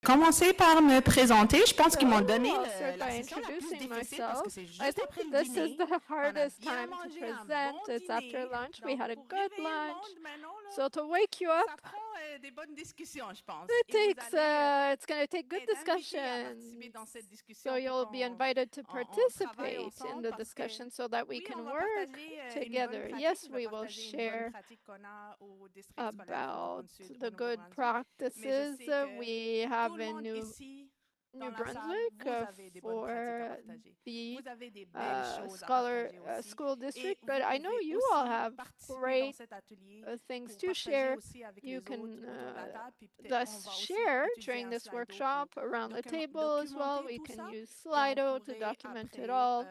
Commencer par me présenter. Je pense qu'ils m'ont So, donné I'll start la by session la plus introducing difficile parce que myself. c'est I juste think après le this is dîner. the On a hardest bien time to mangé un present. bon It's after dîner. lunch. We Donc, had a pour good réveiller le lunch. monde maintenant, là, So to wake you ça up, prend des bonnes discussions, je pense. it Et vous takes allez it's going to take good être invités à participer discussions. dans cette So discussion pour you'll be qu'on invited to on travaille participate in ensemble the parce que discussion so that we oui, can on va work partager une bonne together. pratique. Yes, Je vais we will partager une bonne share pratique qu'on a au district scolaire about francophone-sud au the good Nouveau-Brunswick. Mais je practices sais que we tout have le in monde ici dans New la salle, Brunswick vous avez des bonnes pratiques à for partager. the Vous avez des belles choses à partager aussi. school Et district, vous but I know pouvez you all aussi have participer dans great cet atelier things pour to partager share. aussi avec You les autres can autour de la table. Puis peut-être on thus va aussi share utiliser during un this Slido workshop pour around the table as well. documenter We tout can ça use et on Slido to pourrait document it après all.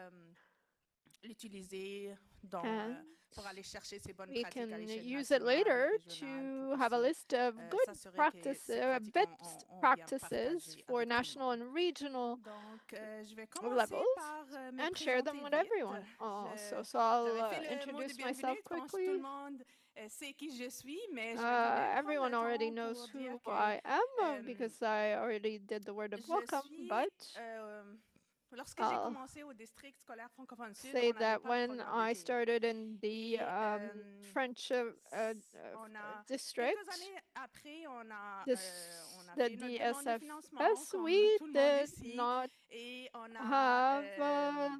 l'utiliser dans, And pour aller chercher ces bonnes we pratiques à can l'échelle use it nationale later et régionale to pour have a aussi list of good s'assurer que ces pratiques best ont bien practices partagé for avec tout le national monde. and regional Donc, je vais commencer levels par me and share them présenter with vite. everyone also. So I'll J'avais fait le mot de introduce bienvenue. myself Je pense que tout le quickly. monde sait qui je suis, mais je vais quand même prendre Everyone le already temps knows pour who dire que I am because I already did the word of je welcome, suis... but lorsque j'ai commencé au district scolaire francophone sud, say on n'avait that pas le when programme I d'été. started in the French On a district, quelques années après, on a the fait notre demande de financement, DSFS, comme we tout le monde did ici, not et on a have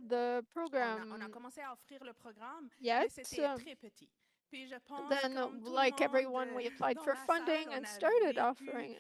the on program a commencé à offrir le programme, yet. mais c'était très petit. Puis je pense, Then, comme tout le like monde everyone, we applied dans for la funding salle, on and a started vécu offering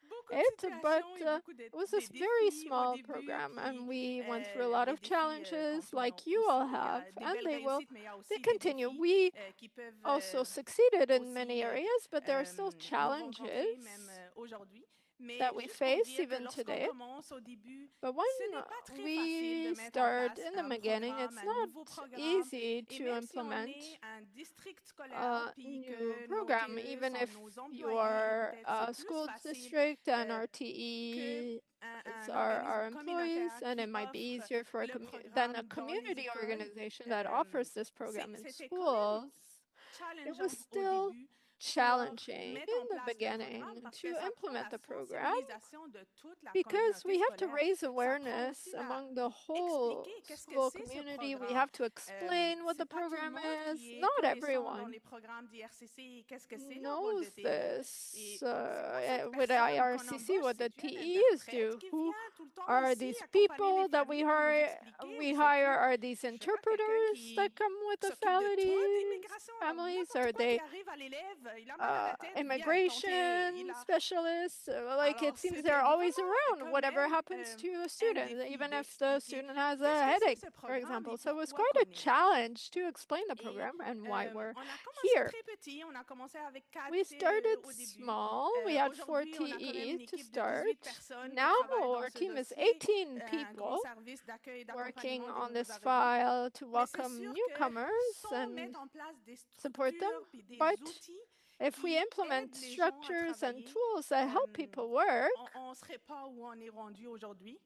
beaucoup de it, but situations et beaucoup it was a de very défis au small début. program, and Puis we went through a lot les of défis challenges continuent like you aussi. all Il y have, a des and belles réussites, mais il y a they aussi des continue. défis We qui peuvent also succeeded in many aussi areas, but there are still nous rencontrer challenges même aujourd'hui. Mais that we juste pour face dire que even lorsqu'on today. commence au début, But ce when n'est pas très facile de we mettre en start place in the un beginning, programme, it's un not nouveau programme. easy Et to même si on implement est un district scolaire, a puis new que nos program, TE even sont if nos you employés, are et peut-être a c'est plus school facile district and que RTE un our organisme employees, communautaire and qui it might be offre easier for le than a programme dans les community écoles. organization that offers this program in C'était quand même schools. It challengeant was au still début pour challenging mettre in en the place le beginning programme parce to que ça prend implement la the program sensibilisation de toute la because communauté we have to scolaire. raise Ça prend awareness aussi among the whole expliquer qu'est-ce que school c'est ce community. We programme. have to explain what C'est the pas tout le program monde is. qui est Not connaissant dans everyone les programmes d'IRCC et qu'est-ce que c'est le rôle de knows TE. this Et c'est pas cette with personne qu'on IRCC embauche, what the c'est une TEs interprète do. qui Who vient tout le temps are ici these accompagner les people that familles pour nous expliquer. we Ou hire? c'est-tu, Are these je sais pas, quelqu'un interpreters that qui come with the s'occupe de toi d'immigration, families? n'importe Are quoi qui they arrive à l'élève, il a mal à la tête, viens, ton immigration TE, il a... specialists? Like Alors, it seems c'était they're always vraiment around, quand whatever même happens to a un student, défi even if the d'expliquer student has qu'est-ce a que c'est headache, ce for programme et example. So it was pourquoi quite a qu'on est là. challenge to explain the Et program and why we're on a commencé here. très petit, on a commencé avec 4 We started au début. small. We had 4 Aujourd'hui, on a quand même une TEs to équipe de 18 start. personnes qui Now travaillent dans our ce team is dossier, 18 un grand people service d'accueil et working d'accompagnement on des nouveaux this arrivants. file to Mais c'est welcome sûr que newcomers sans and mettre en place des support them. structures puis des But outils if we qui implement aident les gens à structures and travailler, tools that help people work, on ne serait pas où on est rendu aujourd'hui.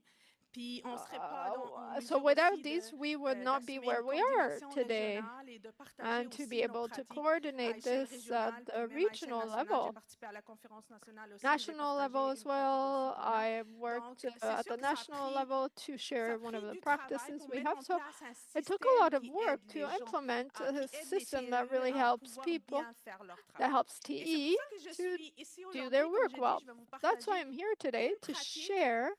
Puis on serait pas en so mesure without aussi these, we would not be d'assumer where une we are coordination today. régionale et de partager And to aussi be nos able to pratiques à coordinate échelle this régionale, at puis the même à échelle regional nationale. J'ai level. participé à la conférence nationale aussi, j'ai National partagé level une as pratique well. aussi qu'on a. I worked Donc, c'est at sûr the que ça a national pris, level to share one of the du travail practices pour we mettre have. en So place un it took a lot système of qui work aide to les gens, implement qui a aide les system that TE really à helps pouvoir people, bien faire leur that travail. helps Et c'est pour TE ça que je to suis ici do aujourd'hui, their comme work je dis, well. je vais vous That's why partager I'm here today, une to pratique, share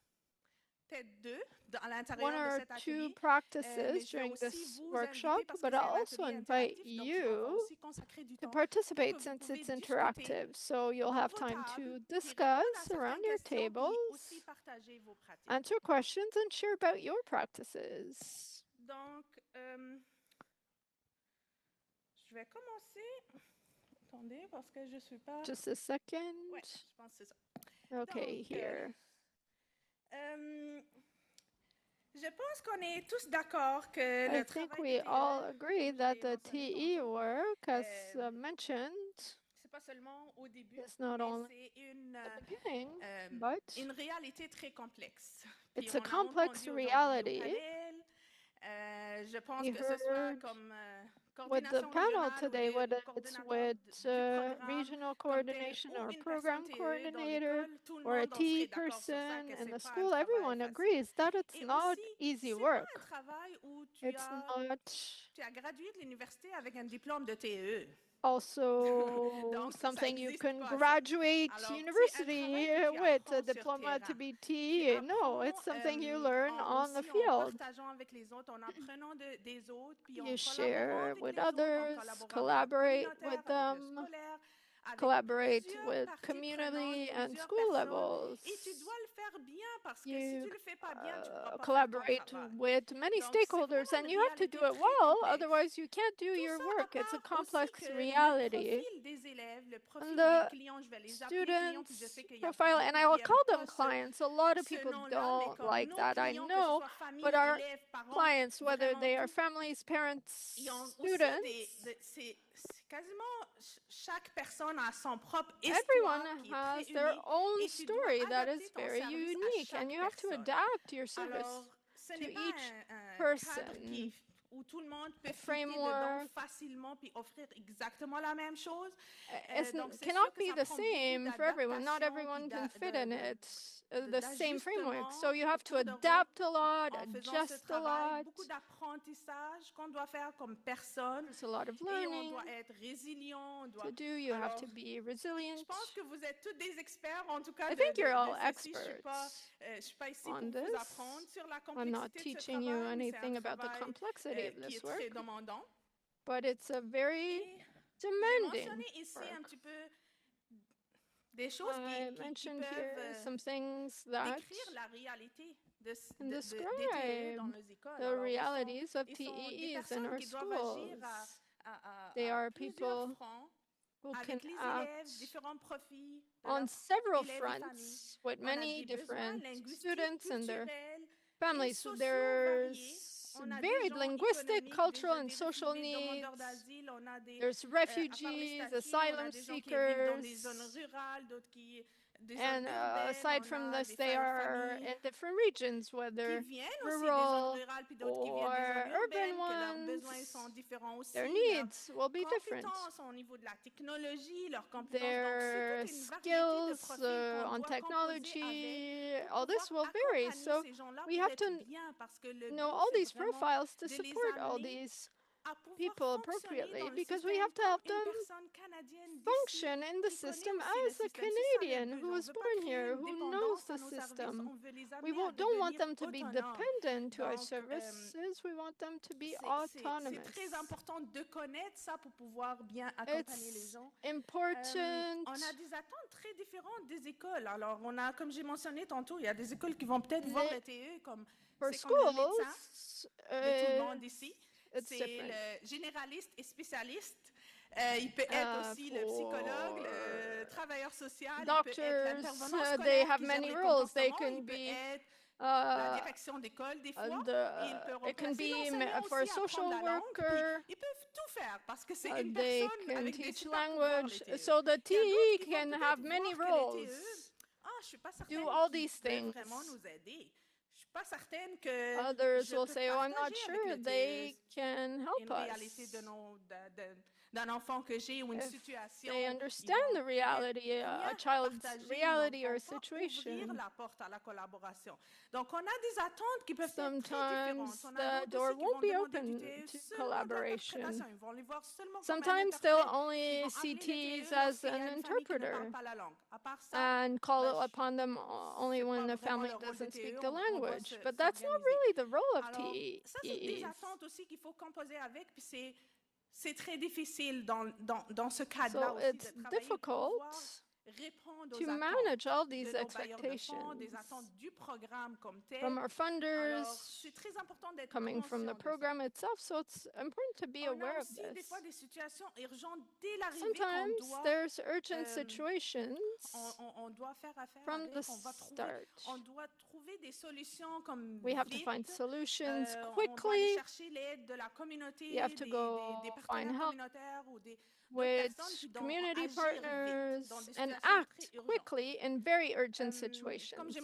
peut-être deux, à one l'intérieur de or cet two atelier. Mais practices je vais during aussi this vous workshop, inviter parce que but c'est I'll un also atelier invite interactif, donc on va you aussi consacrer du to temps pour participate que vous since pouvez it's discuter interactive. So you'll have vos time tables, to puis répondre à discuss certaines around your questions, puis aussi tables, partager vos pratiques. answer questions, and share about your practices. Donc, je vais commencer. Attendez, parce que je ne suis pas... Just a second. Ouais, je pense que c'est ça. Okay, Donc, here. je pense qu'on est tous d'accord que I le think travail we de TE, all agree comme je that l'ai the mentionné TE tantôt, work, as mentioned, c'est pas seulement au début, is not mais only c'est at the beginning, but une réalité très complexe. Puis it's a on a complex entendu aujourd'hui au reality. panel, je pense We que ce soit heard comme with the coordination panel régionale ou today, de whether it's coordinateur with du programme regional comme tel coordination ou or une program personne TE dans coordinator l'école, tout le or a monde en T serait d'accord sur ça, person que in c'est the pas un school, travail everyone facile. agrees that it's Et not aussi, easy c'est pas un work. travail où It's not tu as gradué de l'université avec un diplôme de TE. also Donc, ça something you existe can pas, ça. graduate Alors, c'est un university travail que tu with a apprends sur diploma to terrain. be Tu T. No, apprends it's something you learn on the aussi en field. partageant avec les autres, en apprenant des autres, puis en You collaborant share avec with les autres, en others, collaborant avec le collaborate communautaire, with avec le them, scolaire, avec collaborate plusieurs with parties community prenantes, and plusieurs school personnes. levels. Et tu dois le faire bien parce que si You tu le fais pas bien, tu pourras pas faire ton collaborate travail. with many Donc, c'est stakeholders, vraiment and une you have to do réalité it très well, complexe. otherwise you can't do Tout your ça work. à It's a part aussi complex que reality. le profil des élèves, le profil And des the clients, je vais les appeler clients, puis je students' sais qu'il y a profile, beaucoup and I will qui call n'aiment them pas clients. A lot of ce people nom-là, mais don't comme like nos that, I clients, que ce know, soit famille, but our élèves, parents, clients, whether vraiment they are tout, families, parents, ils ont aussi students, c'est quasiment chaque personne a son propre everyone histoire qui est has très their unique own et tu dois story that adapter is ton very service à unique, and chaque you have to personne. adapt your service Alors, ce to n'est pas each un cadre person. où tout le monde peut A fitter dedans framework facilement puis offrir exactement la même chose. Donc, c'est cannot sûr que be ça the prend beaucoup same for everyone. Not d'adaptation everyone puis can fit in it, the same framework. d'ajustement So you have to autour de rôle adapt a lot, en faisant ce adjust a travail, lot. beaucoup d'apprentissage qu'on doit faire comme personne There's a lot of et on learning doit être résilient. to do. You have Alors, to be je resilient. pense que vous êtes tous des experts, en tout cas I think you're all ceci. experts Je suis pas ici on pour vous this. apprendre sur la I'm not complexité de ce teaching you travail. C'est un anything about the travail complexity of qui this est très work, demandant. but it's a very Et j'ai demanding mentionné ici un work. petit peu des choses I qui mentioned here peuvent some things that décrire la réalité des and TE describe dans les écoles. the Alors, realities of ils sont des TEEs in personnes our qui doivent agir schools. They à are plusieurs people fronts who can avec les élèves, act différents profils de on leurs several élèves et familles. fronts with On a many des besoins different linguistiques, students and their culturels et families. So sociaux variés. there's On a des varied gens linguistic, économiques, cultural, and des social réfugiés, demandeurs needs. d'asile, on a des, There's à part les refugees, statuts, on a asylum des gens qui vivent dans des zones seekers, rurales, d'autres qui des zones and urbaines, aside on from a this, des they are familles in different regions, qui whether viennent aussi des zones rural rurales, puis d'autres qui or viennent des zones urban urbaines, que leurs besoins sont ones. différents aussi, Their leurs needs will be different. compétences au niveau de la technologie, leurs compétences. Donc, Their c'est toute une variété de skills profils qu'on on doit composer technology, avec all pour this pouvoir will vary. accompagner So ces gens-là we pour have être to bien, parce que le know but, all c'est these vraiment profiles to de les support all amener these à pouvoir people fonctionner appropriately, dans le because we système have to comme help une them personne canadienne d'ici function in the qui connaît system aussi le as a système. C'est ça le Canadian but. who On was veut pas born créer here, une who knows dépendance à the nos services. system. On veut les We amener à don't want devenir them to be autonomes. dependent to our Donc, services. We want them to be c'est autonomous. très important de connaître ça pour pouvoir bien accompagner les It's gens. important. On a des attentes très différentes des écoles. Alors, on a, comme j'ai mentionné tantôt, il y a des écoles qui vont peut-être voir le TE comme For c'est comme le médecin schools, de tout le monde ici. it's C'est different. le généraliste et spécialiste. Il peut être aussi le psychologue, le travailleur social, il peut être l'intervenant Doctors, scolaire they have qui gère many les roles. They comportements, can il peut be être la direction d'école des fois, et il peut it can remplacer be l'enseignant for a aussi, apprendre social la langue, puis worker. ils peuvent tout faire parce que c'est une They personne can avec des teach super pouvoirs, language. les TE. So the Il y a d'autres TE qui vont can peut-être have many voir que les roles. TE, je suis pas certaine Do all qu'ils these peuvent things. vraiment nous aider. Je suis pas certaine que Others je will peux say, "Oh, I'm not partager avec sure le they TE can help une réalité us." d'un enfant que j'ai ou une If situation. they Ils understand vont the reality, a rien child's partager, reality ils or ne vont pas ouvrir situation. la porte à la collaboration. Donc, on a des attentes qui peuvent être très différentes. Sometimes On a the d'autres door aussi qui won't vont be demander open du TE to seulement de collaboration. l'interprétation. Ils vont les voir seulement comme un Sometimes interprète. they'll only Ils vont see appeler le TEs TE as lorsqu'il y a an une famille qui ne parle interpreter pas la langue. À part ça, and call ben, upon them only c'est when pas the vraiment family le rôle de doesn't speak TE. the On doit language. But that's not s'organiser. really the role of Alors, ça, c'est des TEs. attentes aussi qu'il faut composer avec, puis c'est très difficile dans ce cadre-là So aussi it's de travailler pour pouvoir difficult répondre aux to attentes manage all these de nos bailleurs de fonds, expectations des attentes du programme comme tel. from our Alors, funders c'est très important d'être coming from the conscient de ça. program itself. So it's important to be On aware a of aussi des this. fois des situations urgentes dès l'arrivée qu'on Sometimes doit, there's urgent euh, situations on doit faire affaire from avec, the on start. doit trouver des solutions comme We have to vite. find solutions On doit aller quickly. chercher l'aide de la communauté, You have to go des find partenaires help communautaires ou with community partners and act quickly in very urgent situations.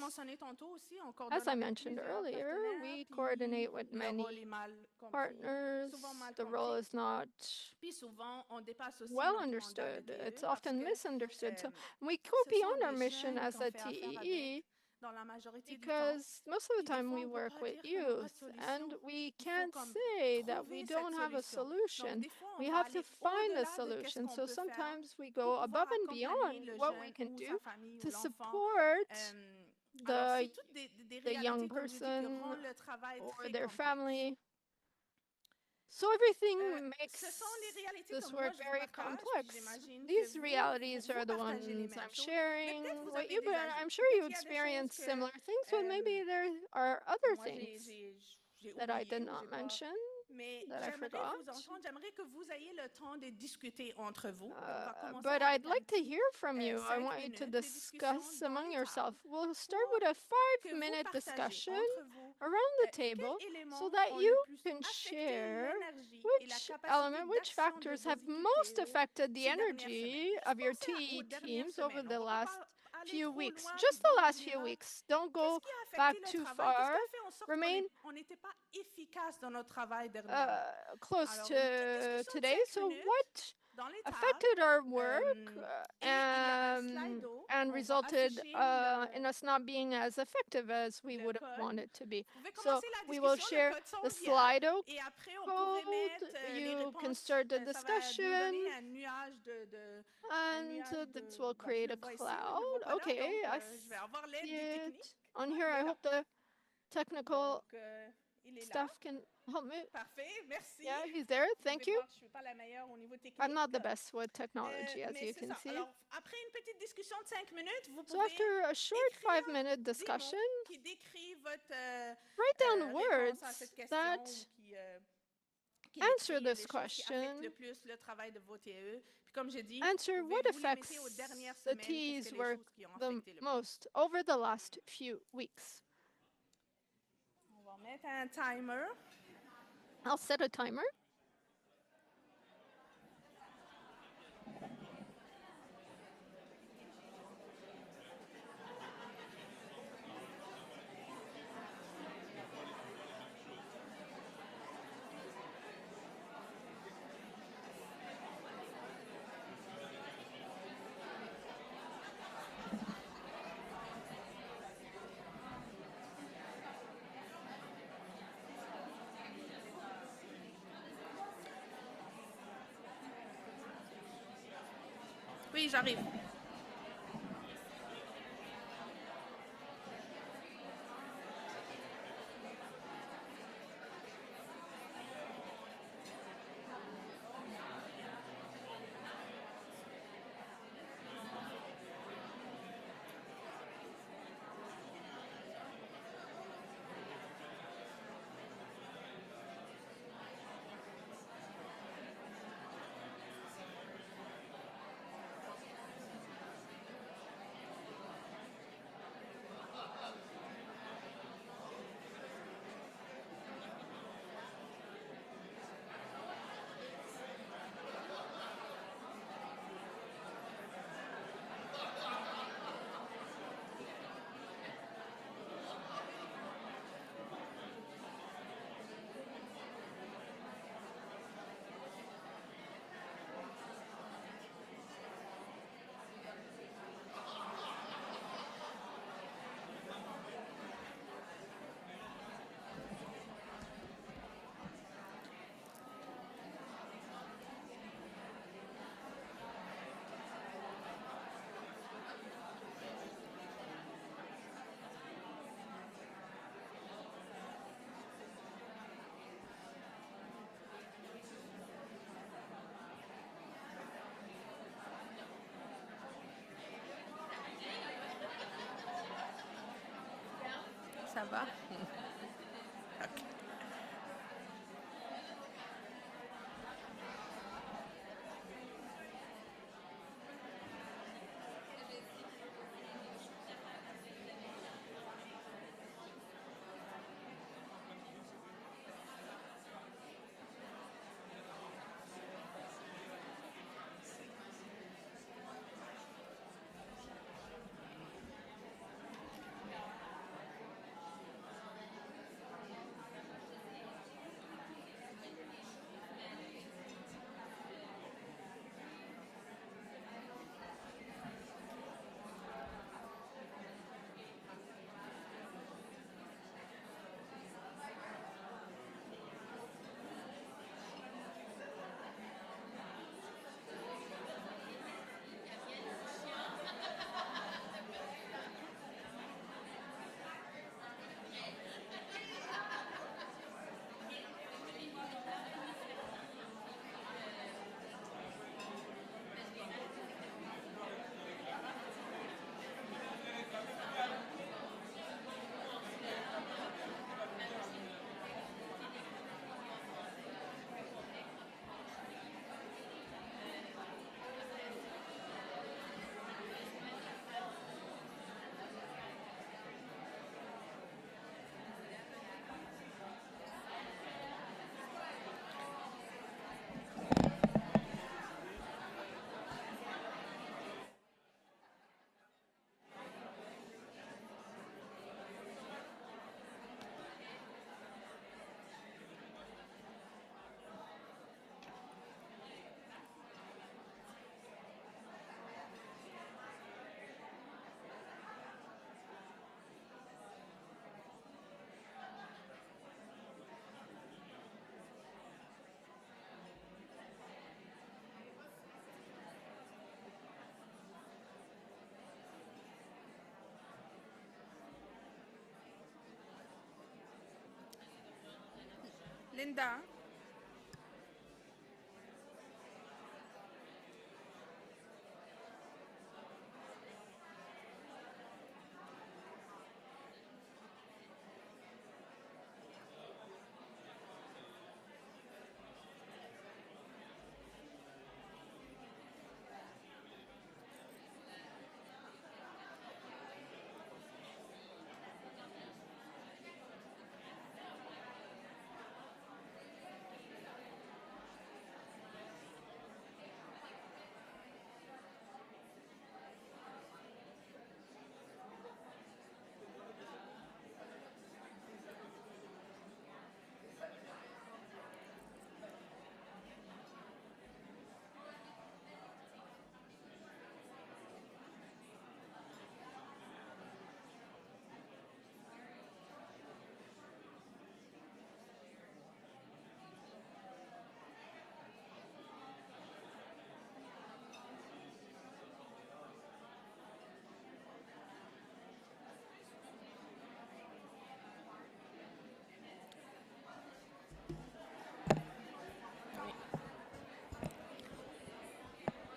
As I mentioned earlier, we coordinate with many partners. The role is not well understood. It's often misunderstood. So we go beyond our mission as a TEE because most of the time we work with youth, and we can't say that we don't have a solution. We have to find a solution. So sometimes we go above and beyond what we can do to support the young person or their family. So everything makes this work very complex. These realities are the ones I'm sharing with you, but I'm sure you experience similar things, but maybe there are other things that I did not mention, that I forgot. But I'd like to hear from you. I want you to discuss among yourself. We'll start with a 5-minute discussion around the table so that you can share which factors have most affected the energy of your TE teams over the last few weeks. Just the last few weeks. Don't go back too far. Remain close to today. So what affected our work and resulted in us not being as effective as we would have wanted to be. So we will share the Slido code. You can start the discussion, and this will create a cloud. Okay, I see it on here. I hope the technical staff can help me. Yeah, he's there. Thank you. I'm not the best with technology, as you can see. So after a short 5-minute discussion, write down words that answer this question. Answer what affects the TE's work the most over the last few weeks. I'll set a timer. Oui, j'arrive. Ça va? Okay. Linda.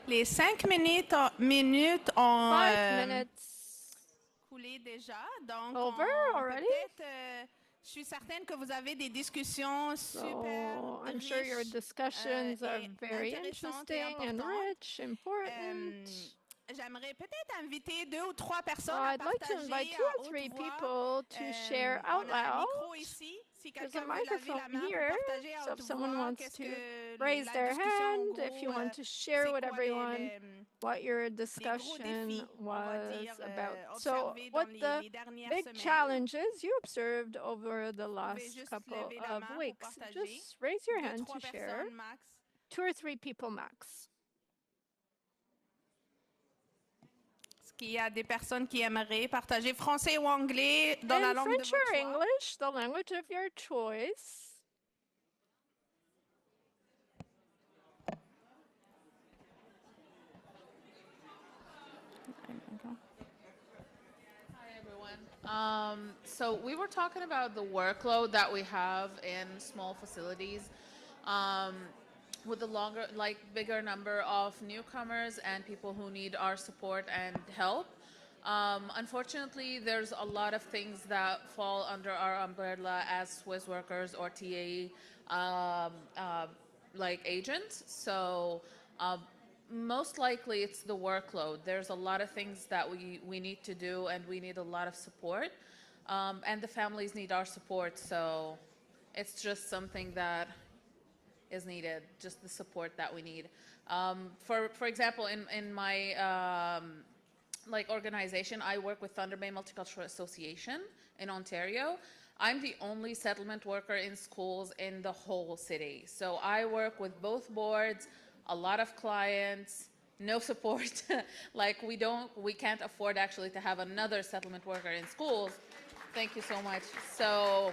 Les 5 minutes ont 5 minutes coulé déjà, donc over already. Je suis certaine que vous avez des discussions super I'm sure your riches, discussions are very intéressantes et interesting and importantes. rich, important. J'aimerais peut-être inviter 2 ou 3 personnes à I'd like to invite partager 2 à or haute 3 voix. people to share out On a un loud. micro ici. Si There's a quelqu'un veut lever la microphone main here, pour partager à so haute if someone voix, wants qu'est-ce to que raise la their discussion en hand, gros, if you want to c'est share with quoi everyone what your les gros discussion défis, on va was dire, about. So observés what dans the les dernières big semaines. challenges you observed over the Vous pouvez last juste couple lever la of main pour weeks. partager. Just raise your 2, hand 3 to share. personnes max. 2 or 3 people max. Est-ce qu'il y a des personnes qui aimeraient partager français ou anglais dans la langue French de votre or choix? English, the language of your choice. Hi, everyone. So we were talking about the workload that we have in small facilities with the bigger number of newcomers and people who need our support and help. Unfortunately, there's a lot of things that fall under our umbrella as Swiss workers or TAE agents. So most likely it's the workload. There's a lot of things that we need to do, and we need a lot of support. And the families need our support, so it's just something that is needed, just the support that we need. For example, in my organization, I work with Thunder Bay Multicultural Association in Ontario. I'm the only settlement worker in schools in the whole city. So I work with both boards, a lot of clients, no support. We can't afford actually to have another settlement worker in schools. Thank you so much. So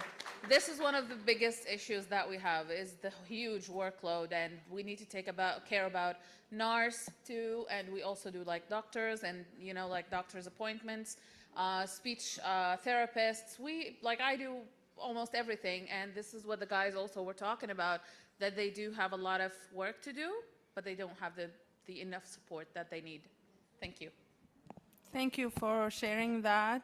this is one of the biggest issues that we have, is the huge workload, and we need to take care about NARS too, and we also do doctors and doctors' appointments, speech therapists. I do almost everything, and this is what the guys also were talking about, that they do have a lot of work to do, but they don't have the enough support that they need. Thank you. Thank you for sharing that.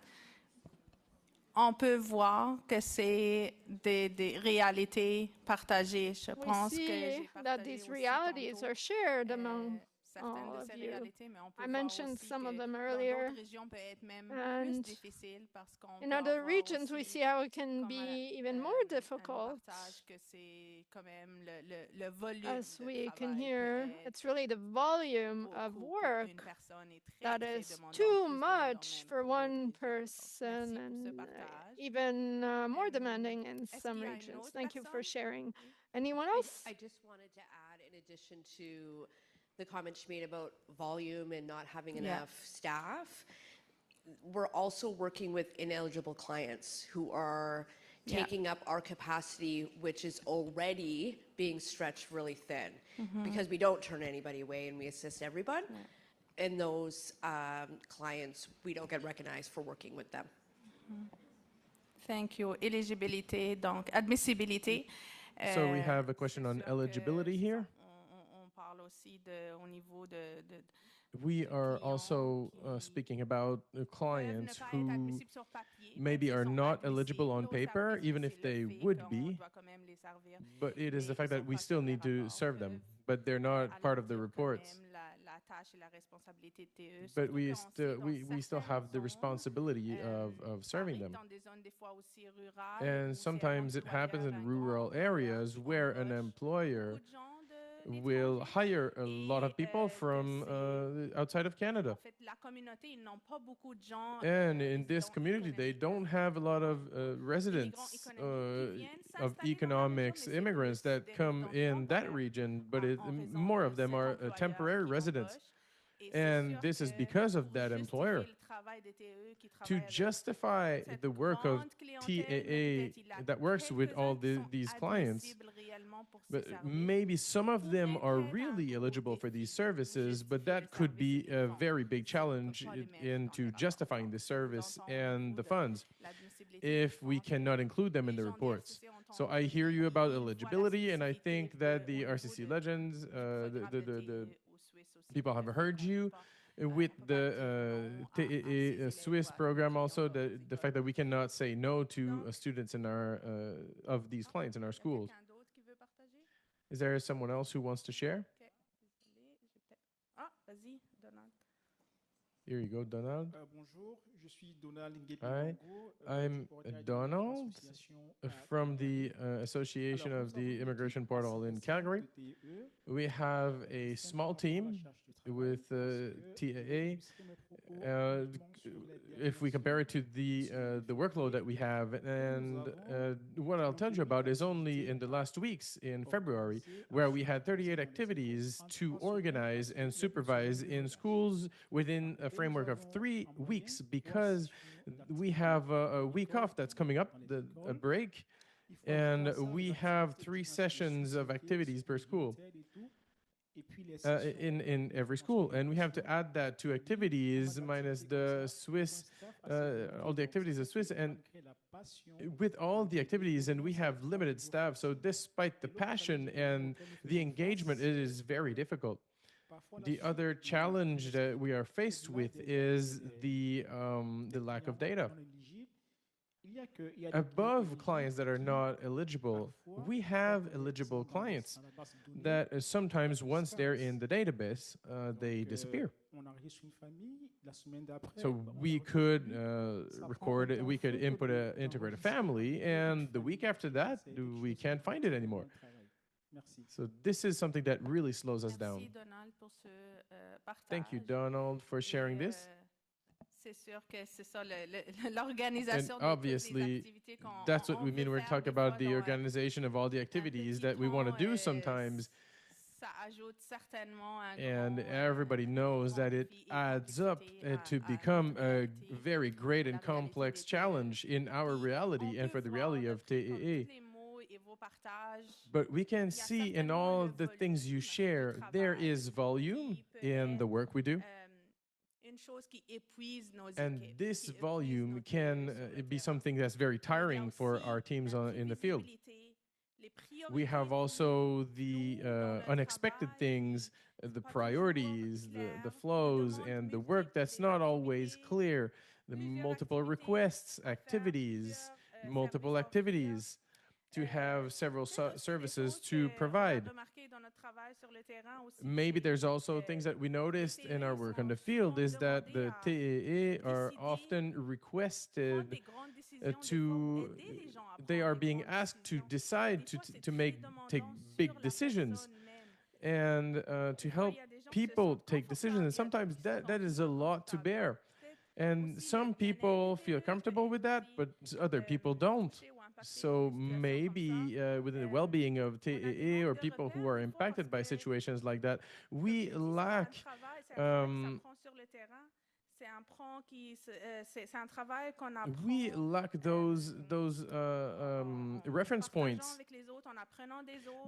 On peut voir que c'est des réalités partagées. Je pense que j'ai that partagé these aussi realities tantôt, are shared among certaines all de of ces you. réalités, mais on peut I voir mentioned aussi some of que them dans earlier. d'autres régions peut être même plus And difficile parce qu'on in peut other avoir regions, we aussi see how it can comme be even more un difficult. partage que c'est quand même le volume As de we can travail hear, peut it's really the volume être of beaucoup pour work une personne et that très is demandant, too plus demandant much même for pour d'autres one régions. Donc, person merci pour ce and partage. even more demanding in Est-ce some qu'il y a une regions. autre Thank you for personne? sharing. Anyone else? I just wanted to add, in addition to the comment she made about volume and not having enough staff, we're also working with ineligible clients who are taking up our capacity, which is already being stretched really thin, because we don't turn anybody away and we assist everyone. And those clients, we don't get recognized for working with them. Thank you. Éligibilité, donc admissibilité. So we have a question on eligibility here. On parle aussi au niveau We are also speaking about clients who maybe are not eligible on paper, even if they would be, but it is the fact that we still need to serve them, but they're not part of the reports. But we still have the responsibility of serving them. And sometimes it happens in rural areas where an employer will hire a lot of people from outside of Canada. And in this community, they don't have a lot of residents of economics, immigrants that come in that region, but more of them are temporary residents. And this is because of that employer. To justify the work of TAA that works with all these clients, but maybe some of them are really eligible for these services, but that could be a very big challenge into justifying the service and the funds if we cannot include them in the reports. So I hear you about eligibility, and I think that the RCC Legends, the people have heard you with the TAA Swiss program also, the fact that we cannot say no to students in our of these clients in our schools. Is there someone else who wants to share? Here you go, Donald. Bonjour, je suis Donald Hi, I'm Donald from the Association of the Immigration Portal in Calgary. We have a small team with TAA. If we compare it to the workload that we have, and what I'll tell you about is only in the last weeks in February, where we had 38 activities to organize and supervise in schools within a framework of 3 weeks, because we have a week off that's coming up, a break, and we have 3 sessions of activities per school. In every school, and we have to add that to activities minus the Swiss, all the activities of Swiss, and with all the activities, and we have limited staff, so despite the passion and the engagement, it is very difficult. The other challenge that we are faced with is the lack of data. Above clients that are not eligible, we have eligible clients that sometimes once they're in the database, they disappear. So we could we could integrate a family, and the week after that, we can't find it anymore. So this is something that really slows us down. Thank you, Donald, for sharing this. And obviously, that's what we mean. We're talking about the organization of all the activities that we want to do sometimes. And everybody knows that it adds up to become a very great and complex challenge in our reality and for the reality of TAA. But we can see in all the things you share, there is volume in the work we do. And this volume can be something that's very tiring for our teams in the field. We have also the unexpected things, the priorities, the flows, and the work that's not always clear, the multiple requests, activities, multiple activities, to have several services to provide. Maybe there's also things that we noticed in our work on the field is that the TAA are often requested they are being asked to decide to take big decisions and to help people take decisions. And sometimes that is a lot to bear. And some people feel comfortable with that, but other people don't. So maybe within the well-being of TAA or people who are impacted by situations like that, we lack those reference points.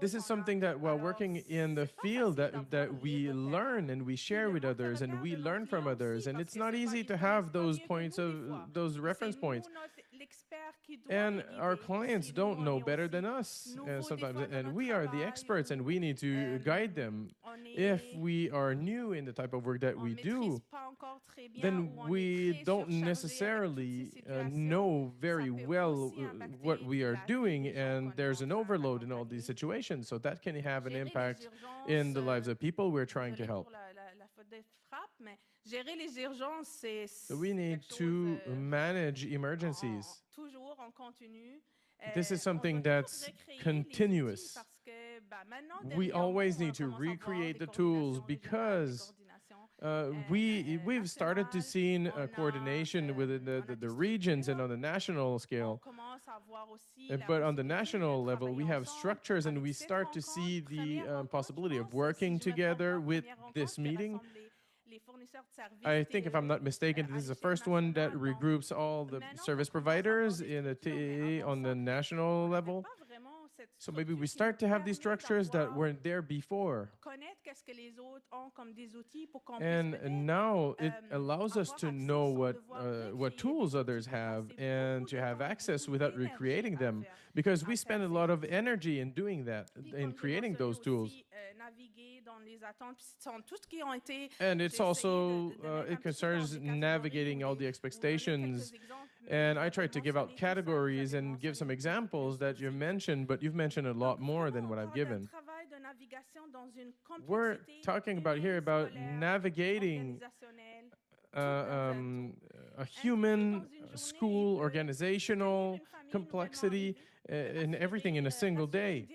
This is something that while working in the field that we learn and we share with others and we learn from others, and it's not easy to have those points of those reference points. And our clients don't know better than us sometimes, and we are the experts, and we need to guide them. If we are new in the type of work that we do, then we don't necessarily know very well what we are doing, and there's an overload in all these situations. So that can have an impact in the lives of people we're trying to help. So we need to manage emergencies. This is something that's continuous. We always need to recreate the tools because we've started to see coordination within the regions and on the national scale. But on the national level, we have structures, and we start to see the possibility of working together with this meeting. I think, if I'm not mistaken, this is the first one that regroups all the service providers in a TEE on the national level. So maybe we start to have these structures that weren't there before. And now it allows us to know what tools others have and to have access without recreating them, because we spend a lot of energy in doing that, in creating those tools. And it's also, it concerns navigating all the expectations. And I tried to give out categories and give some examples that you mentioned, but you've mentioned a lot more than what I've given. We're talking about here about navigating a human, school, organizational complexity, and everything in a single day.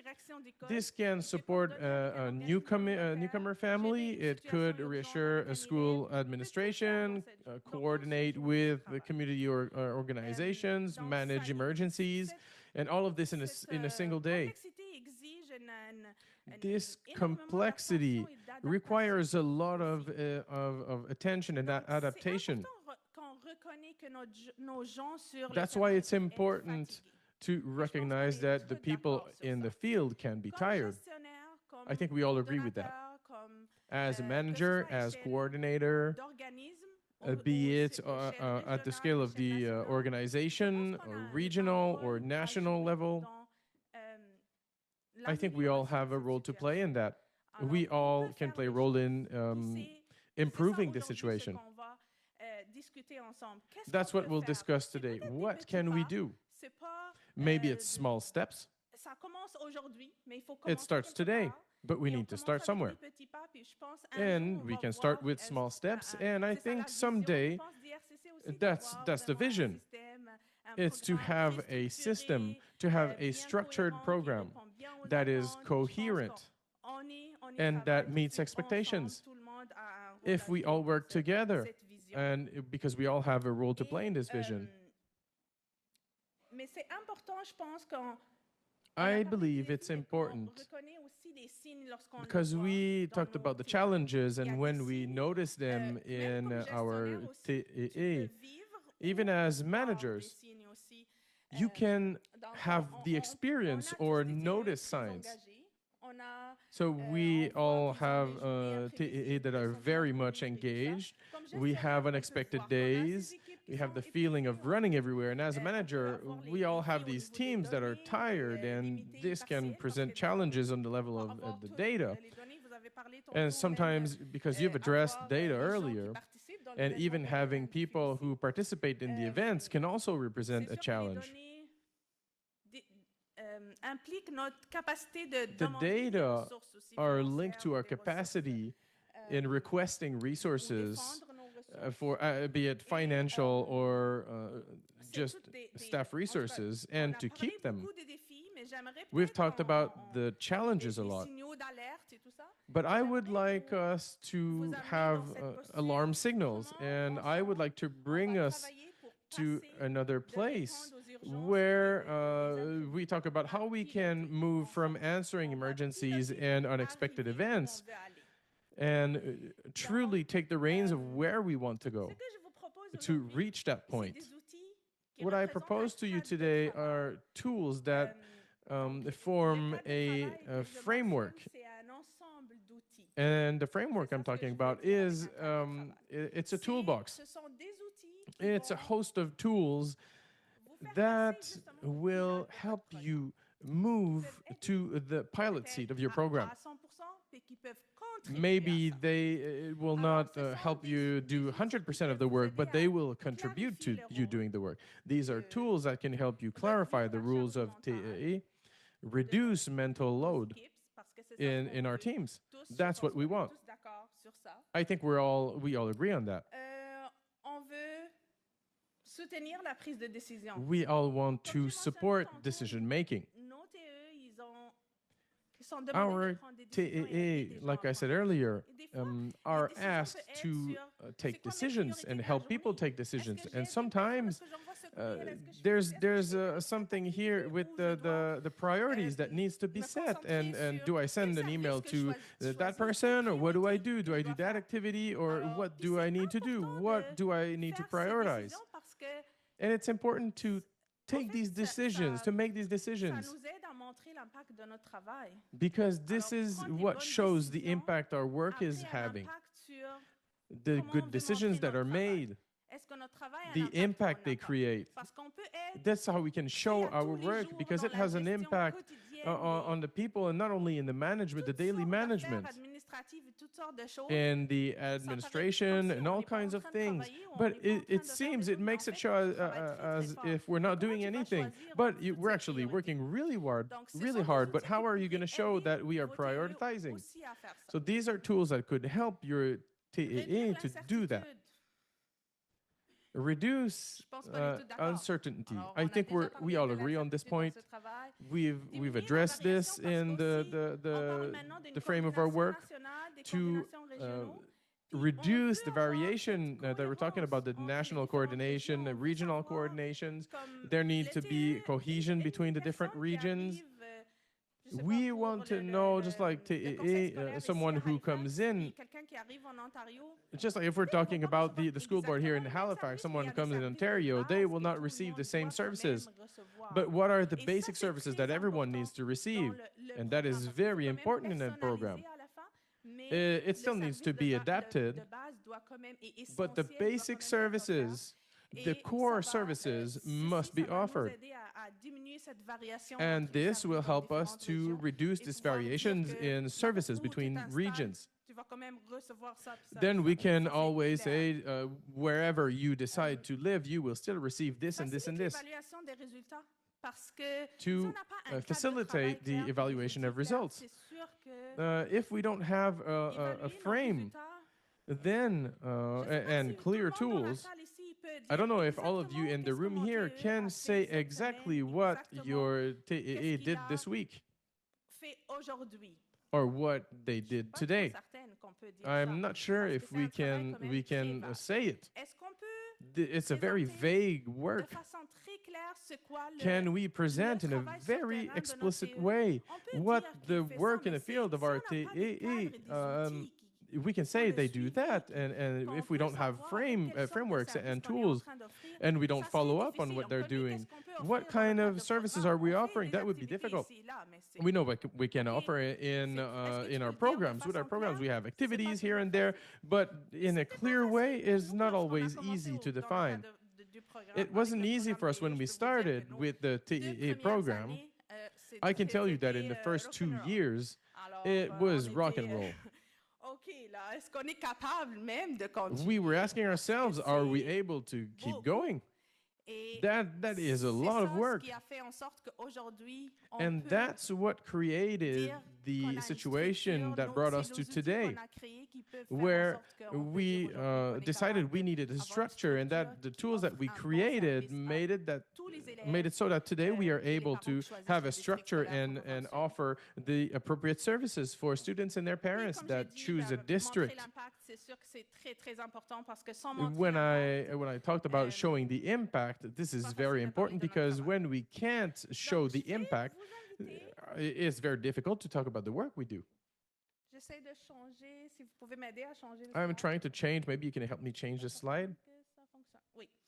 This can support a newcomer family. It could reassure a school administration, coordinate with the community organizations, manage emergencies, and all of this in a single day. This complexity requires a lot of attention and adaptation. That's why it's important to recognize that the people in the field can be tired. I think we all agree with that. As a manager, as coordinator, be it at the scale of the organization, or regional or national level, I think we all have a role to play in that. We all can play a role in improving the situation. That's what we'll discuss today. What can we do? Maybe it's small steps. It starts today, but we need to start somewhere. And we can start with small steps, and I think someday that's the vision. It's to have a system, to have a structured program that is coherent and that meets expectations. If we all work together, and because we all have a role to play in this vision. I believe it's important because we talked about the challenges, and when we notice them in our TEE, even as managers, you can have the experience or notice signs. So we all have TEE that are very much engaged. We have unexpected days. We have the feeling of running everywhere. And as a manager, we all have these teams that are tired, and this can present challenges on the level of the data. And sometimes, because you've addressed data earlier, and even having people who participate in the events can also represent a challenge. The data are linked to our capacity in requesting resources for be it financial or just staff resources, and to keep them. We've talked about the challenges a lot, but I would like us to have alarm signals, and I would like to bring us to another place where we talk about how we can move from answering emergencies and unexpected events and truly take the reins of where we want to go to reach that point. What I propose to you today are tools that form a framework. And the framework I'm talking about is it's a toolbox. It's a host of tools that will help you move to the pilot seat of your program. Maybe they will not help you do 100% of the work, but they will contribute to you doing the work. These are tools that can help you clarify the rules of TEE, reduce mental load in our teams. That's what we want. I think we all agree on that. We all want to support decision making. Our TEE, like I said earlier, are asked to take decisions and help people take decisions. And sometimes there's something here with the priorities that needs to be set. And do I send an email to that person, or what do I do? Do I do that activity, or what do I need to do? What do I need to prioritize? And it's important to take these decisions, to make these decisions, because this is what shows the impact our work is having. The good decisions that are made, the impact they create. That's how we can show our work, because it has an impact on the people, and not only in the management, the daily management, and the administration, and all kinds of things. But it seems, it makes it show as if we're not doing anything. But we're actually working really hard. But how are you going to show that we are prioritizing? So these are tools that could help your TEE to do that. Reduce uncertainty. I think we all agree on this point. We've addressed this in the frame of our work to reduce the variation that we're talking about, the national coordination, the regional coordinations. There need to be cohesion between the different regions. We want to know, just like TEE, someone who comes in, just like if we're talking about the school board here in Halifax, someone who comes in Ontario, they will not receive the same services. But what are the basic services that everyone needs to receive? And that is very important in a program. It still needs to be adapted, but the basic services, the core services must be offered. And this will help us to reduce these variations in services between regions. Then we can always say, wherever you decide to live, you will still receive this and this and this. To facilitate the evaluation of results. If we don't have a frame, then and clear tools, I don't know if all of you in the room here can say exactly what your TEE did this week or what they did today. I'm not sure if we can say it. It's a very vague work. Can we present in a very explicit way what the work in the field of our TEE? We can say they do that, and if we don't have frameworks and tools, and we don't follow up on what they're doing, what kind of services are we offering? That would be difficult. We know what we can offer in our programs. With our programs, we have activities here and there, but in a clear way is not always easy to define. It wasn't easy for us when we started with the TEE program. I can tell you that in the first 2 years, it was rock and roll. We were asking ourselves, are we able to keep going? That is a lot of work. And that's what created the situation that brought us to today, where we decided we needed a structure, and that the tools that we created made it so that today we are able to have a structure and offer the appropriate services for students and their parents that choose a district. When I talked about showing the impact, this is very important, because when we can't show the impact, it's very difficult to talk about the work we do. I'm trying to change. Maybe you can help me change the slide.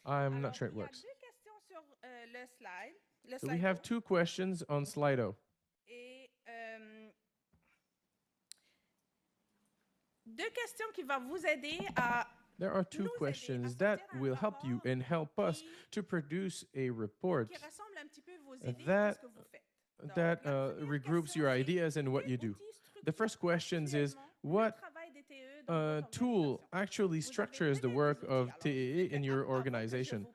I'm not sure it works. So we have 2 questions on Slido. There are two questions that will help you and help us to produce a report that regroups your ideas and what you do. The first question is, what tool actually structures the work of TEE in your organization?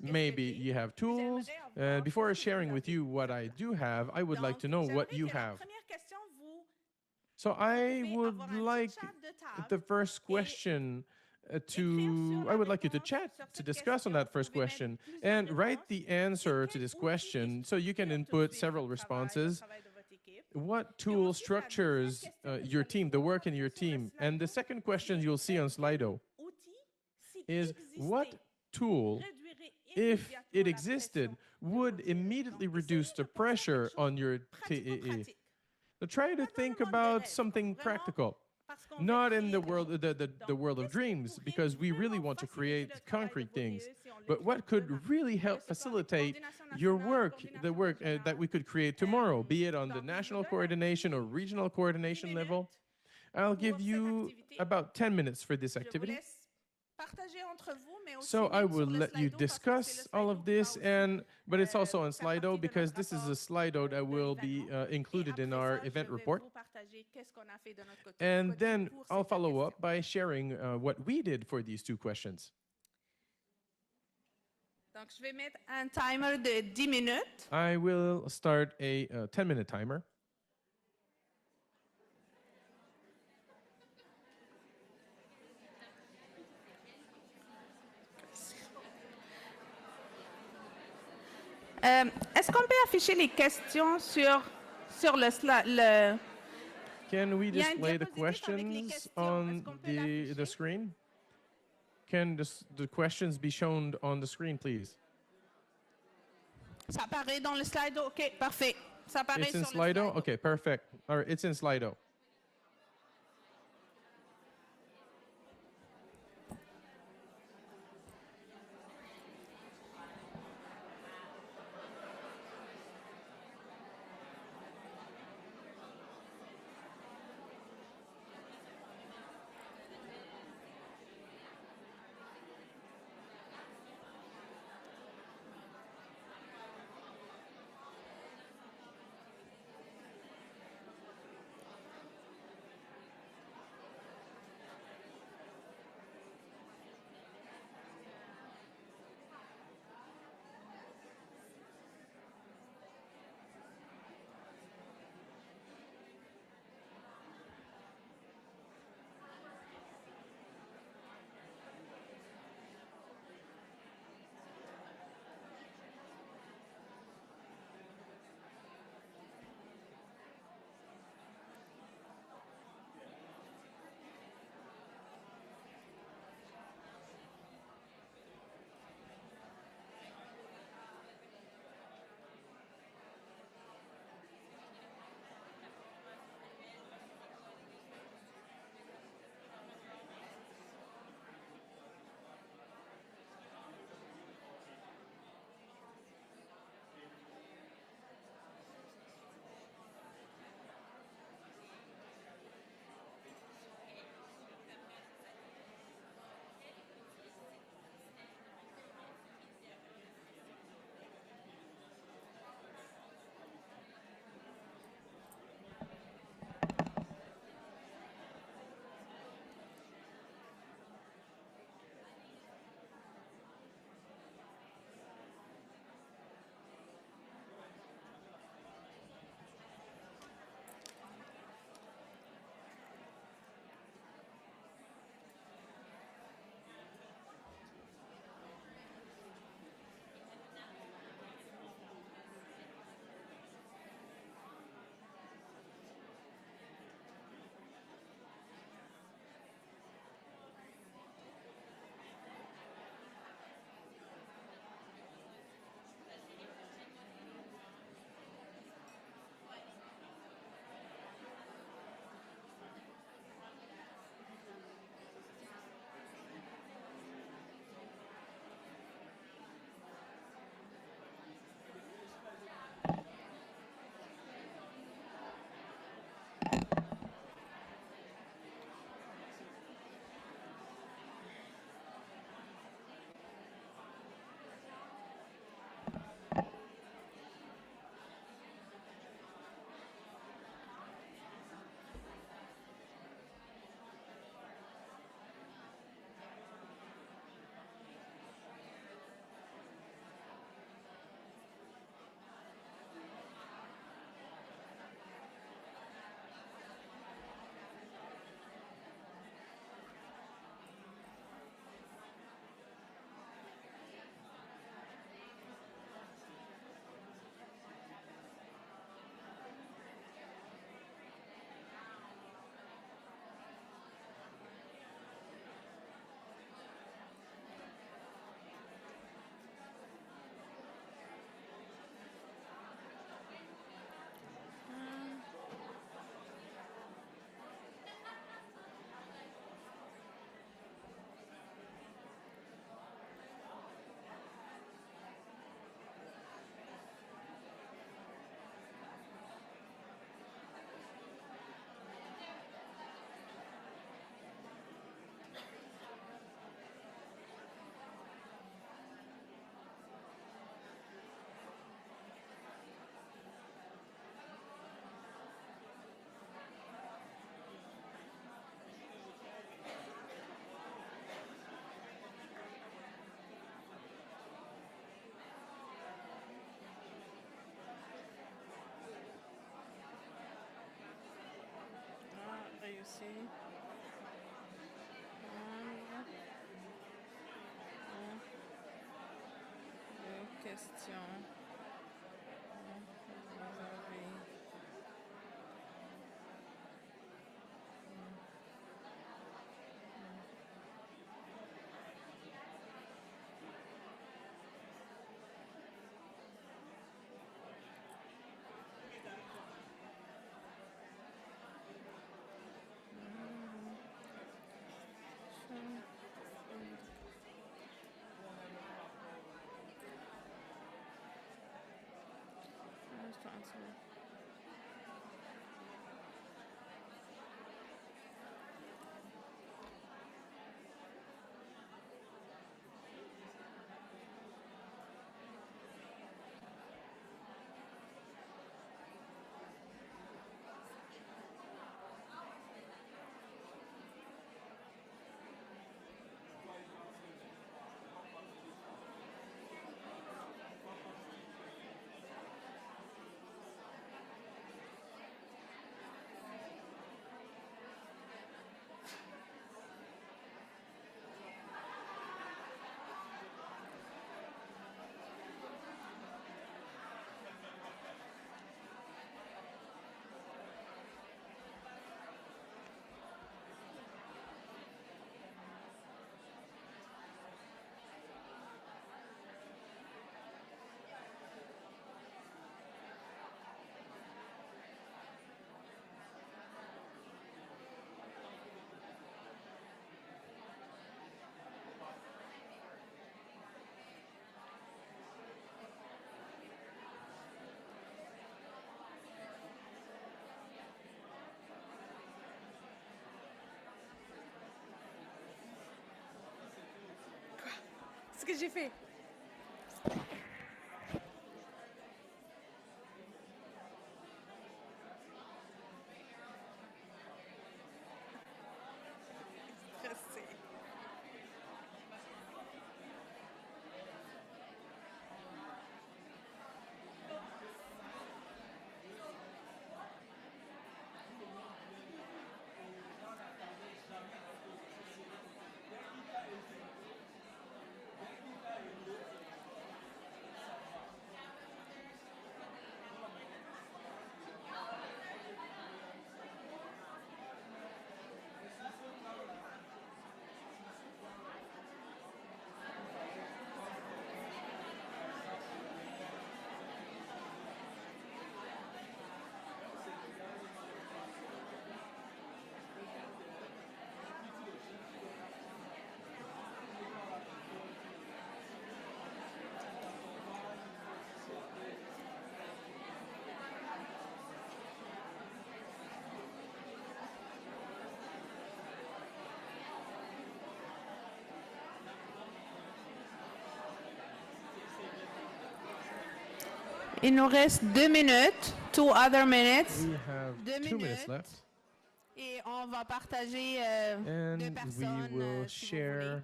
Maybe you have tools. Before sharing with you what I do have, I would like to know what you have. So I would like the first question I would like you to chat, to discuss on that first question, and write the answer to this question so you can input several responses. What tool structures your team, the work in your team? And the second question you'll see on Slido is, what tool, if it existed, would immediately reduce the pressure on your TEE? So try to think about something practical, not in the world of dreams, because we really want to create concrete things, but what could really help facilitate your work, the work that we could create tomorrow, be it on the national coordination or regional coordination level. I'll give you about 10 minutes for this activity. So I will let you discuss all of this, but it's also on Slido, because this is a Slido that will be included in our event report. And then I'll follow up by sharing what we did for these two questions. Donc, je vais mettre un timer de 10 minutes. I will start a 10-minute timer. Est-ce qu'on peut afficher les questions sur le slide? Can we display the questions on the screen? Can the questions be shown on the screen, please? Ça apparaît dans le Slido. OK, parfait. Ça apparaît It's in sur le Slido? OK, perfect. All right, it's in Slido. ici. Deux questions. Vous avez. Ce que j'ai fait. Il nous reste 2 minutes, 2 other minutes. We have 2 minutes left. Et on va partager deux And personnes we will si vous voulez.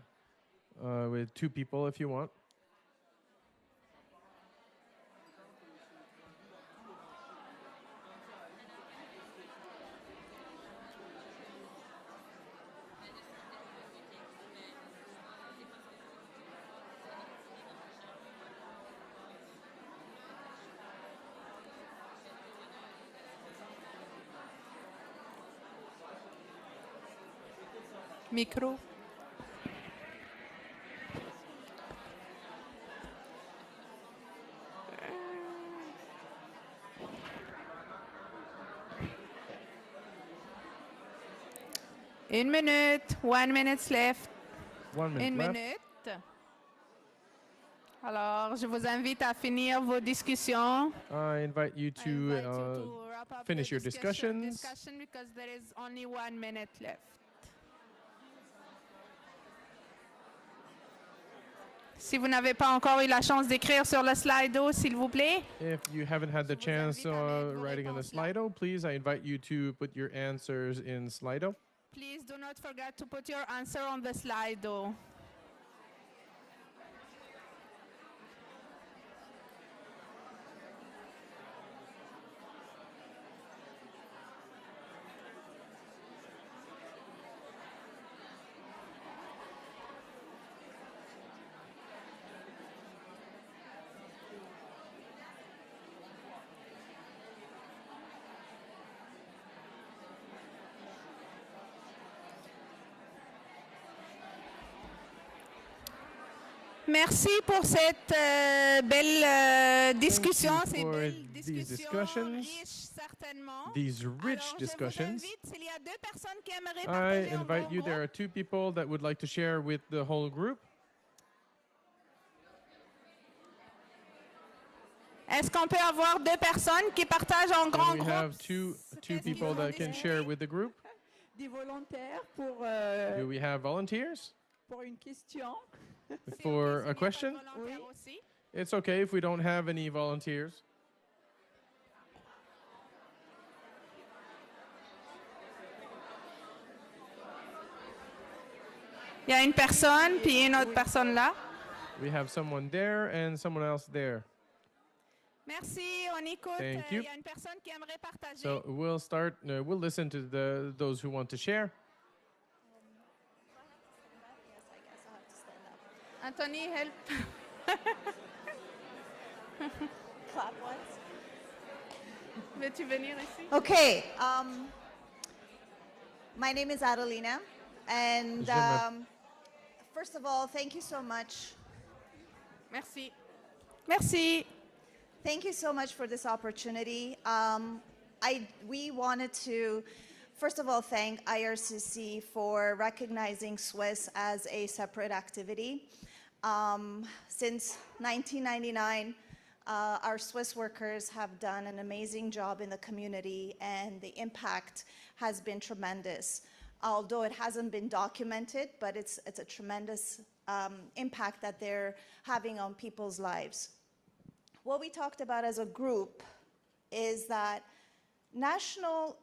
share with 2 people if you want. Micro. Une minute. 1 minute left. 1 minute Une left. minute. Alors, je vous invite à finir vos discussions. I invite you I invite you to to wrap up finish the your discussions. discussion because there is only 1 minute left. Si vous n'avez pas encore eu la chance d'écrire sur le Slido, s'il vous plaît. If you haven't had the Je vous chance invite à mettre vos writing on the réponses là. Slido, please, I invite you to put your answers in Slido. Please do not forget to put your answer on the Slido. Merci pour cette belle discussion, Thank you ces for belles these discussions discussions, riches certainement. these rich Alors, je vous discussions. invite, s'il y a deux personnes qui aimeraient I partager en invite bon you, there are groupe, 2 people that would like to share with the whole group. est-ce qu'on peut avoir deux personnes qui partagent en grand Can we groupe? have two qu'est-ce qu'ils people vont that can discuter? share with the group? Des volontaires Do we have volunteers pour une question. C'est for ok, a s'il n'y a pas de question? volontaires aussi. It's okay if we don't have any volunteers. Il y a une personne, puis une autre personne là. We have someone there and someone else there. Merci, on écoute. Thank Il you. y a une personne qui aimerait partager. So we'll start. We'll listen to those who want to share. Anthony, help. Clap once. Veux-tu venir ici? Okay. My name is Adelina, and first of all, thank you so much. Merci. Merci. Thank you so much for this opportunity. We wanted to, first of all, thank IRCC for recognizing SWIS as a separate activity. Since 1999, our SWIS workers have done an amazing job in the community, and the impact has been tremendous. Although it hasn't been documented, but it's a tremendous impact that they're having on people's lives. What we talked about as a group is that national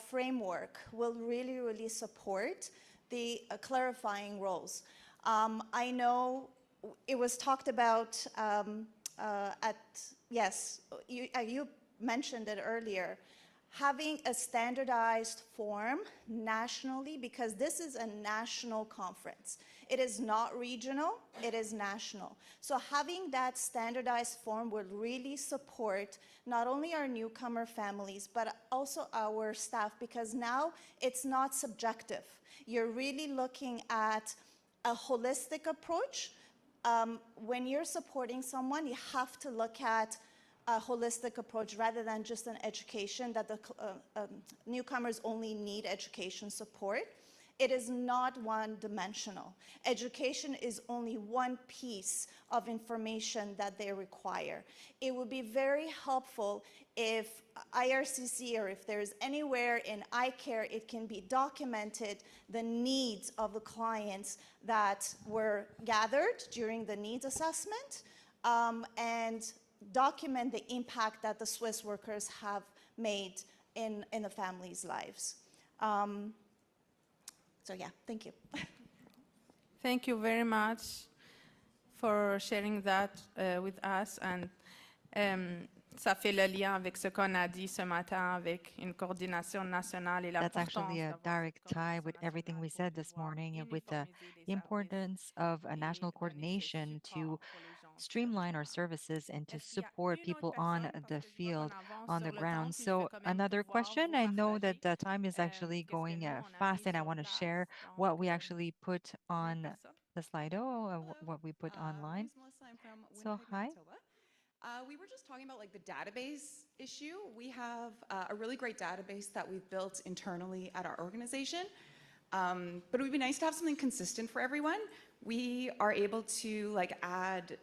framework will really, really support the clarifying roles. I know it was talked about you mentioned it earlier, having a standardized form nationally, because this is a national conference. It is not regional, it is national. So having that standardized form will really support not only our newcomer families, but also our staff, because now it's not subjective. You're really looking at a holistic approach. When you're supporting someone, you have to look at a holistic approach rather than just an education, that the newcomers only need education support. It is not one-dimensional. Education is only one piece of information that they require. It would be very helpful if IRCC, or if there's anywhere in iCare, it can be documented the needs of the clients that were gathered during the needs assessment, and document the impact that the SWIS workers have made in the families' lives. So yeah, thank you. Thank you very much for sharing that with us. And ça fait le lien avec ce qu'on a dit ce matin avec une coordination nationale et That's l'importance actually a d'avoir direct cette tie with coordination everything we said this nationale morning, pour with the uniformiser les importance of a national services et donner coordination ce to support pour les gens sur le streamline our terrain. services and to Est-ce qu'il y a support une autre people on personne? Parce the que je vois field, qu'on avance on sur the le temps, ground. puis je So vais quand même another pouvoir question, vous I know that partager the time is actually qu'est-ce que going nous, on a fast, mis and I sur want to place. share Donc, what we actually put une autre on personne? the Slido, what we put My online. name's Melissa. I'm from So Winnipeg, hi. Manitoba. We were just talking about like the database issue. We have a really great database that we've built internally at our organization, but it would be nice to have something consistent for everyone. We are able to like add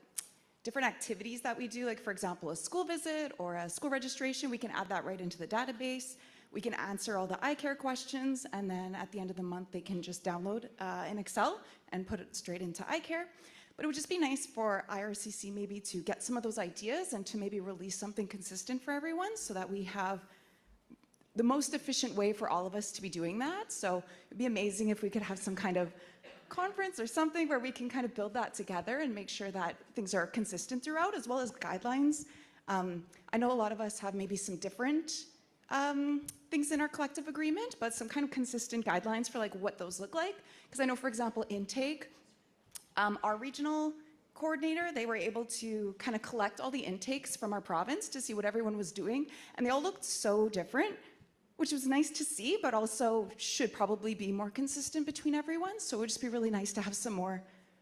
different activities that we do, like for example, a school visit or a school registration. We can add that right into the database. We can answer all the iCare questions, and then at the end of the month, they can just download in Excel and put it straight into iCare. But it would just be nice for IRCC maybe to get some of those ideas and to maybe release something consistent for everyone so that we have the most efficient way for all of us to be doing that. So it'd be amazing if we could have some kind of conference or something where we can kind of build that together and make sure that things are consistent throughout, as well as guidelines. I know a lot of us have maybe some different things in our collective agreement, but some kind of consistent guidelines for like what those look like. Because I know, for example, intake, our regional coordinator, they were able to kind of collect all the intakes from our province to see what everyone was doing, and they all looked so different, which was nice to see, but also should probably be more consistent between everyone. So it would just be really nice to have some more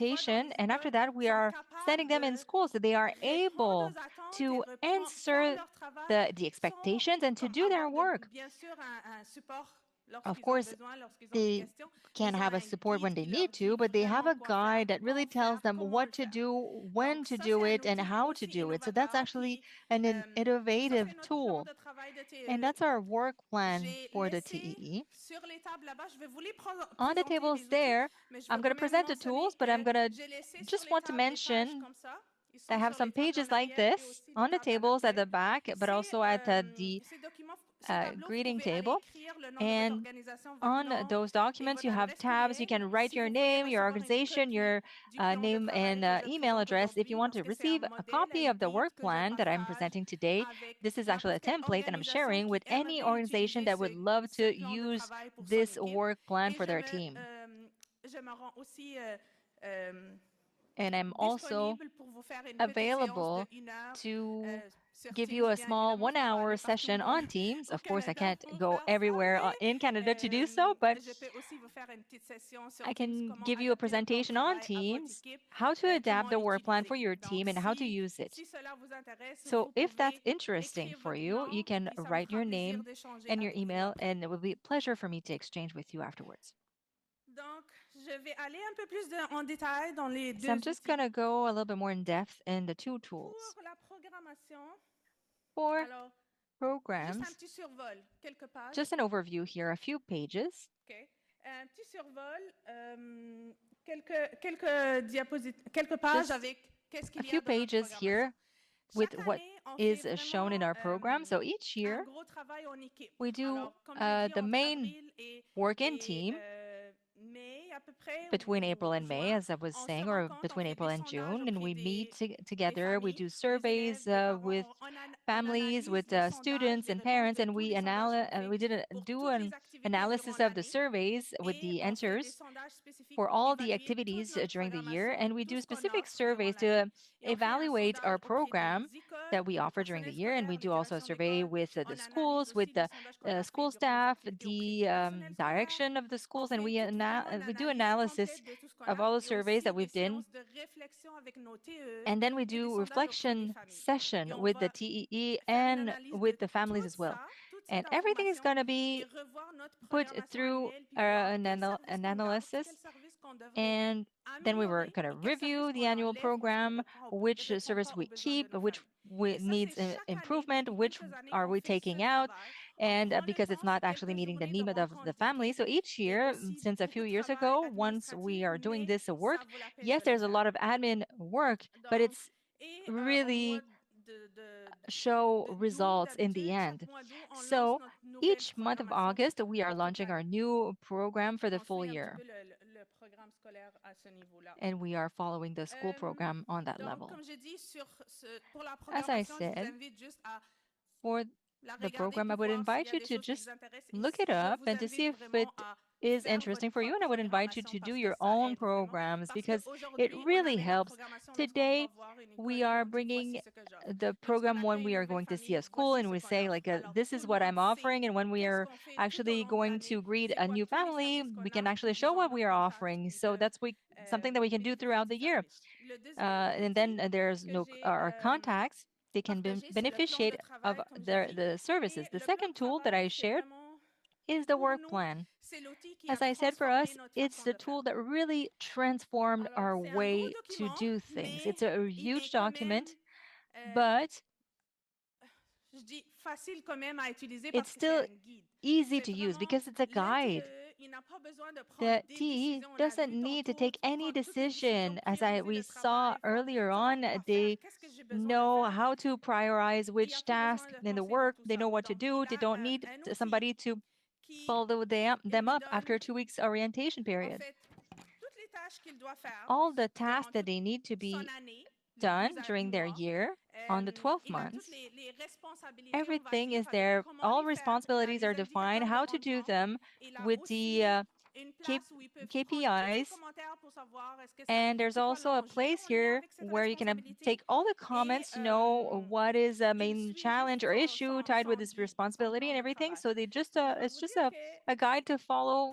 orientation, and after that, we are sending them in school so they are able to answer the expectations and to do their work. Of course, they can have a support when they need to, but they have a guide that really tells them what to do, when to do it, and how to do it. So that's actually an innovative tool. And that's our work plan for the TEE. On the tables there, I'm going to present the tools, but I'm going to just want to mention I have some pages like this on the tables at the back, but also at the greeting table. And on those documents, you have tabs. You can write your name, your organization, your name and email address. If you want to receive a copy of the work plan that I'm presenting today, this is actually a template that I'm sharing with any organization that would love to use this work plan for their team. And I'm also available to give you a small 1-hour session on Teams. Of course, I can't go everywhere in Canada to do so, but I can give you a presentation on Teams, how to adapt the work plan for your team and how to use it. So if that's interesting for you, you can write your name and your email, and it will be a pleasure for me to exchange with you afterwards. So I'm just going to go a little bit more in depth in the two tools. For programs, just an overview here, a few pages. Just a few pages here with what is shown in our program. So each year, we do the main work in team between April and May, as I was saying, or between April and June, and we meet together. We do surveys with families, with students and parents, and we do an analysis of the surveys with the answers for all the activities during the year, and we do specific surveys to evaluate our program that we offer during the year. And we do also a survey with the schools, with the school staff, the direction of the schools, and we do analysis of all the surveys that we've done. And then we do reflection session with the TEE and with the families as well. And everything is going to be put through an analysis. And then we were going to review the annual program, which service we keep, which needs improvement, which are we taking out, and because it's not actually meeting the need of the family. So each year, since a few years ago, once we are doing this work, yes, there's a lot of admin work, but it's really show results in the end. So each month of August, we are launching our new program for the full year. And we are following the school program on that level. As I said, for the program, I would invite you to just look it up and to see if it is interesting for you. And I would invite you to do your own programs because it really helps. Today, we are bringing the program when we are going to see a school and we say like, this is what I'm offering. And when we are actually going to greet a new family, we can actually show what we are offering. So that's something that we can do throughout the year. And then there's our contacts. They can beneficiate of the services. The second tool that I shared is the work plan. As I said, for us, it's the tool that really transformed our way to do things. It's a huge document, but it's still easy to use because it's a guide. The TE doesn't need to take any decision. As we saw earlier on, they know how to prioritize which task in the work. They know what to do. They don't need somebody to follow them up after a 2 weeks orientation period. All the tasks that they need to be done during their year on the 12 months, everything is there. All responsibilities are defined, how to do them with the KPIs. And there's also a place here where you can take all the comments to know what is a main challenge or issue tied with this responsibility and everything. So it's just a guide to follow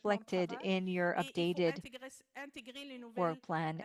reflected in your updated intégrer les work nouvelles, plan.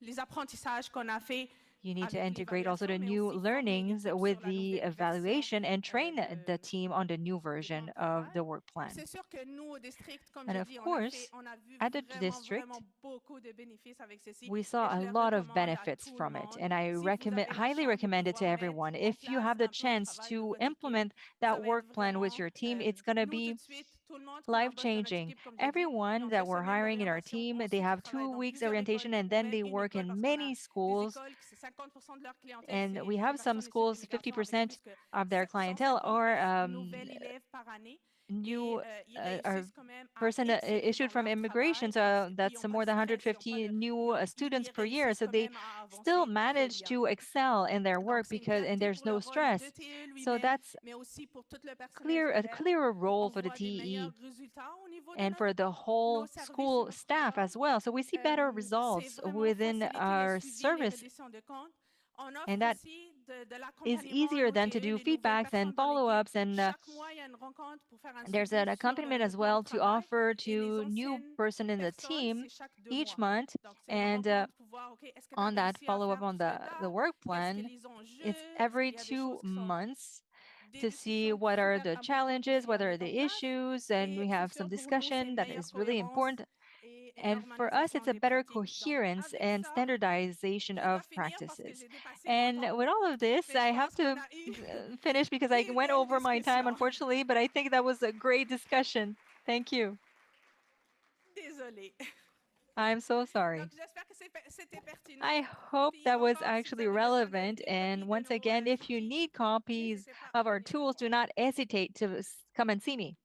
les apprentissages qu'on a fait You need to avec integrate also the l'évaluation, mais new aussi former learnings l'équipe with sur la the nouvelle version evaluation and train the team on the new du version plan de of the travail. work plan. C'est sûr que nous, au district, comme And j'ai of dit, course, on a vu at the vraiment, district, vraiment beaucoup de bénéfices avec ceci. we Et saw je a le lot of recommande à benefits tout le from it. monde. And I Si vous avez la highly chance de recommend it to pouvoir mettre everyone. en If you place have the un plan de chance travail de to votre équipe, implement ça that va être work plan with vraiment, your team, it's going to nous tout be de suite, tout le monde qui life embauche dans notre changing. équipe, comme j'ai dit, ils Everyone ont that 2 we're semaines hiring in our d'orientation, team, they ensuite ils have travaillent 2 dans weeks plusieurs orientation écoles and ou then même they une work école in parce qu'on many a des schools. écoles qui c'est 50% de leur clientèle, And c'est we des have some personnes issues schools, d'immigration avec 50% plus que of their clientele 150 are nouvelles élèves par année. new Ils are réussissent quand même à person exceller issued dans from leur immigration, travail. so Puis ils that's n'ont pas more de than stress, ils ont pas 150 de... new students Ils per year. réussissent So quand they même à still avancer très manage bien. to excel in their Donc, work c'est une because and fierté there's pour le no rôle stress. de TE So lui-même, that's mais aussi pour tout le personnel a scolaire. clearer role On for the voit des meilleurs TE résultats au niveau de and for the nos whole services sur school notre staff programme. as well. So we see better C'est results vraiment within faciliter le our suivi et les service, redditions de comptes. On offre and that aussi de is l'accompagnement à easier nos than to TE, do les nouvelles feedbacks personnes and dans l'équipe. follow-ups. And Chaque mois, il y a une rencontre pour faire un there's suivi an sur accompaniment le as plan well de to travail. offer Et les to new anciennes person in the personnes, team c'est chaque 2 each mois. month. Donc, c'est un bon And plan pour voir, OK, est-ce que tu as on that réussi à follow-up faire on toutes les the tâches? work Qu'est-ce plan, qu'ils ont juste? it's Est-ce every qu'il y a des choses 2 qui sont months des to see discussions what are super the importantes challenges, aussi what are avec en the place. issues, and we Et c'est have some sûr, pour nous, c'est discussion une that meilleure is really cohérence important. et une And for us, it's harmonisation a des better pratiques. Donc, coherence avec and ça, standardization je dois of finir parce que practices. j'ai dépassé mon And temps. with all of this, Mais I je have pense qu'on to a eu finish because I des went belles over my time, discussions. unfortunately, but I think that was a great discussion. Thank you. Désolée. I'm so Donc, sorry. j'espère que c'était pertinent. I hope Puis that was encore, si vous actually avez besoin relevant. des And copies de once nos again, if you outils, need copies n'hésitez pas of à our venir me tools, do voir. not hesitate to come and see me.